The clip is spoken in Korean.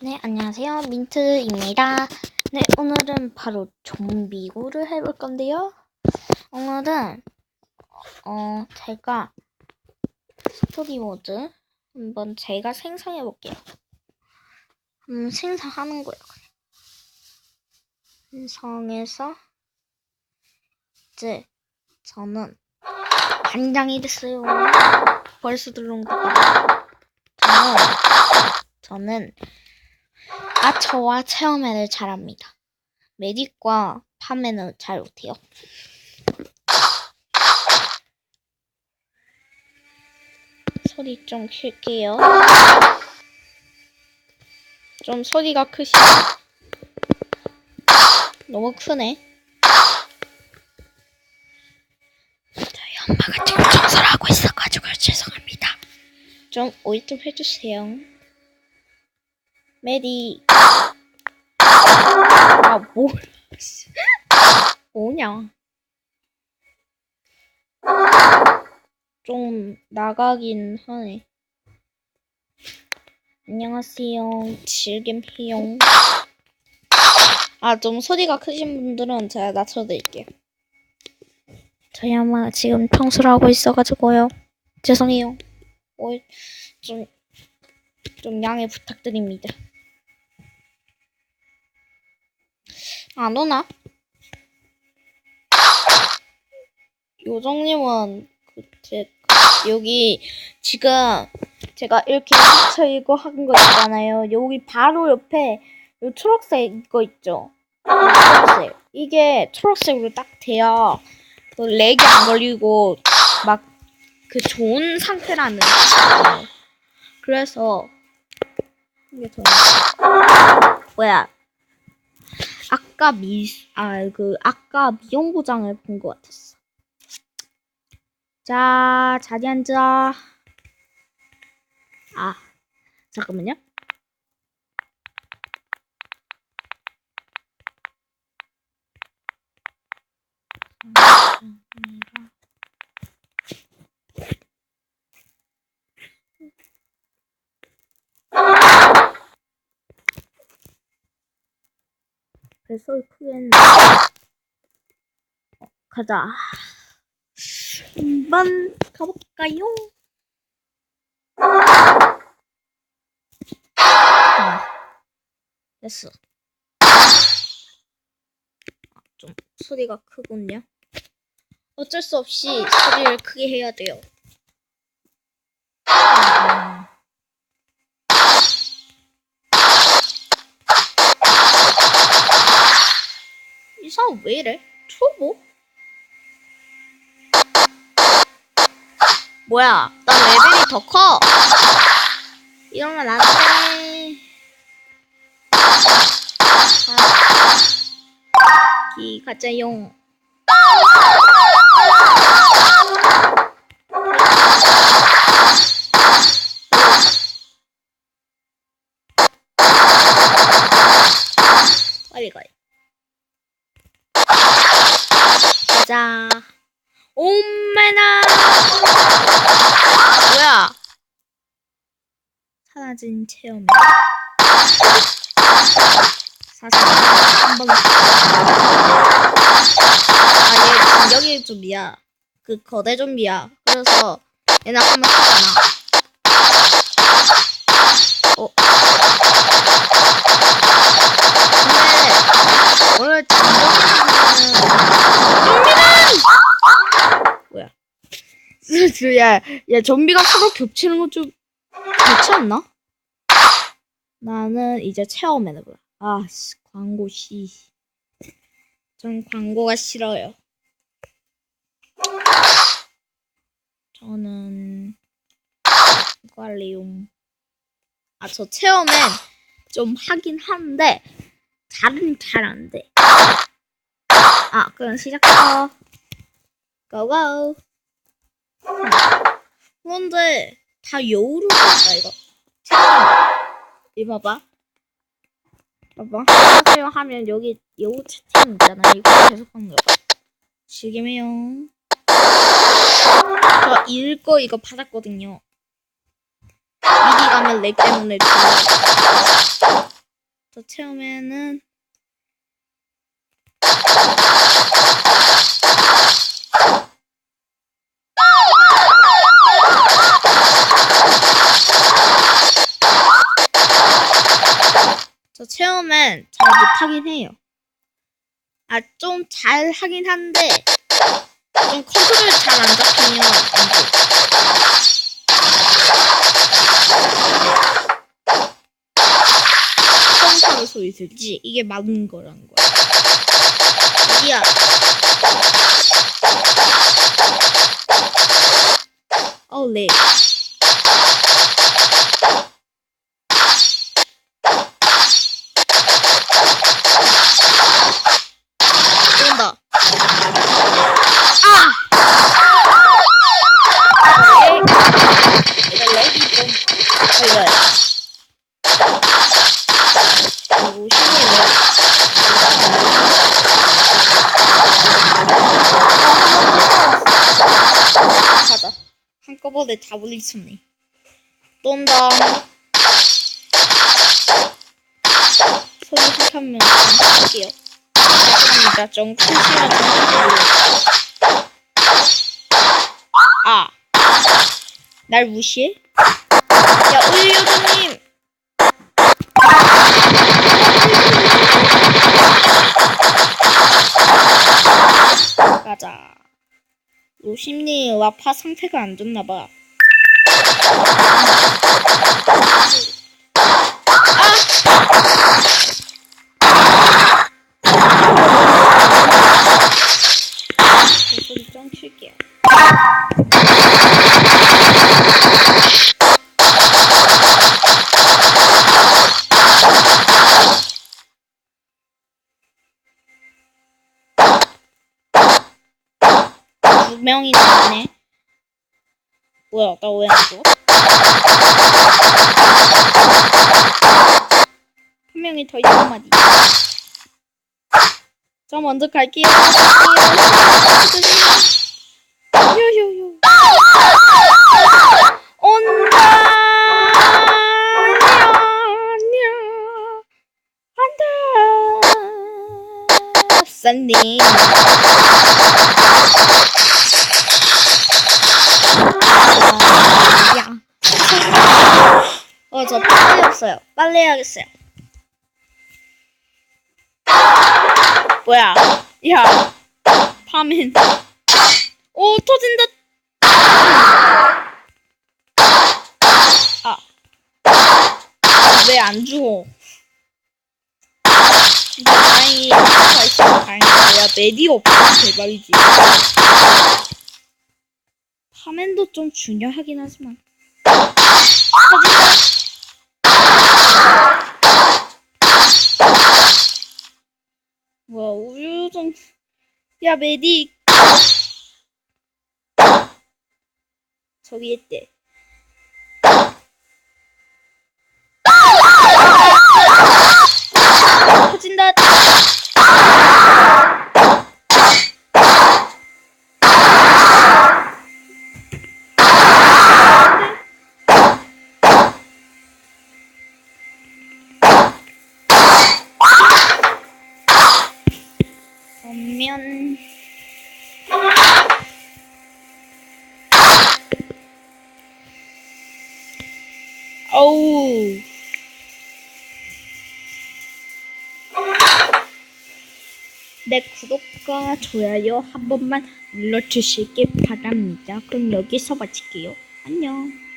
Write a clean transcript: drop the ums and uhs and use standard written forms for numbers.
네, 안녕하세요. 민트입니다. 네, 오늘은 바로 좀비고를 해볼 건데요. 오늘은, 제가 스토리 모드 한번 제가 생성해 볼게요. 생성하는 거예요. 생성해서, 이제, 저는 반장이 됐어요. 벌써 들어온 거거든요. 저는 아처와 체험회를 잘합니다. 메딕과 판매는 잘 못해요. 소리 좀 킬게요. 좀 소리가 크시네. 너무 크네. 저희 엄마가 지금 청소를 하고 있어가지고 죄송합니다. 좀 오해 좀 해주세요. 메디. 아, 뭐냐. 좀 나가긴 하네. 안녕하세요. 즐겜해요. 좀 소리가 크신 분들은 제가 낮춰드릴게요. 저희 엄마가 지금 청소를 하고 있어가지고요. 죄송해요. 좀 양해 부탁드립니다. 안 오나? 요정님은 여기 지금 제가 이렇게 저 이거 한 거 있잖아요. 여기 바로 옆에 요 초록색 이거 있죠? 초록색. 이게 초록색으로 딱 돼야 그 렉이 안 걸리고 막 그 좋은 상태라는 거예요. 그래서 이게 더 뭐야? 아까 아까 미용부장을 본 것 같았어. 자, 자리 앉아. 잠깐만요. 뱃소리 크게 했네. 가자. 한번 가볼까요? 됐어. 좀 소리가 크군요. 어쩔 수 없이 소리를 크게 해야 돼요. 이 사람 왜 이래? 초보? 뭐야? 나 레벨이 더 커. 이러면 안 돼. 가짜용. 빨리 가요. 가자. 오메나. 뭐야? 사라진 체험. 사실 한번. 얘 진격의 좀비야. 그 거대 좀비야. 그래서 얘는 한번 하잖아. 근데 원래 진격의 좀비는 뭐야? 야, 좀비가 서로 겹치는 거 좀 그렇지 않나? 나는 이제 체험해봐. 광고 전 광고가 싫어요. 저는 관리용. 저 체험은 좀 하긴 하는데 잘 안 돼. 그럼 시작해요. 고고. 그런데 다 여우로 됐다 이거. 이거 봐봐. 하세요 하면 여기 여우 채팅 있잖아. 이거 계속 하는 거야. 즐기매요. 저 읽고 이거 받았거든요. 미리 가면 렉 때문에 처음에는 저 체험은 잘 못하긴 해요. 좀 잘 하긴 한데 좀 컨트롤 잘 안 잡히면 안 돼. 펑하는 소리 들지? 이게 맞는 거라는 거야. 어디야? 네. 온다. 이거 렉이 좀 걸려요. 그리고 신기해요. 가자. 한꺼번에 다 부딪혔네. 또 온다. 소리 하면 할게요. 죄송합니다. 좀 크시면 좀 날 무시해? 야, 우유요조님! 가자. 로심님, 와파 상태가 안 좋나봐. 소리 좀 킬게요. 두 명이 나네. 뭐야, 나 왜 안 죽어? 한 명이 더 있단 말이야. 저 먼저 갈게요. 요요요. 온다. 안녕. 안녕. 샌딩. 저 빨래 없어요. 빨래 해야겠어요. 뭐야? 야, 파민. 오, 터진다. 왜 안 죽어? 진짜 다행히 가 있으면 다행이다. 야, 메디 없어. 대박이지. 파맨도 좀 중요하긴 하지만. 터진다. 뭐야, 우유 좀. 야, 메딕. 저기 있대. 터진다. 전면. 어우. 내 구독과 좋아요 한 번만 눌러주시길 바랍니다. 그럼 여기서 마칠게요. 안녕.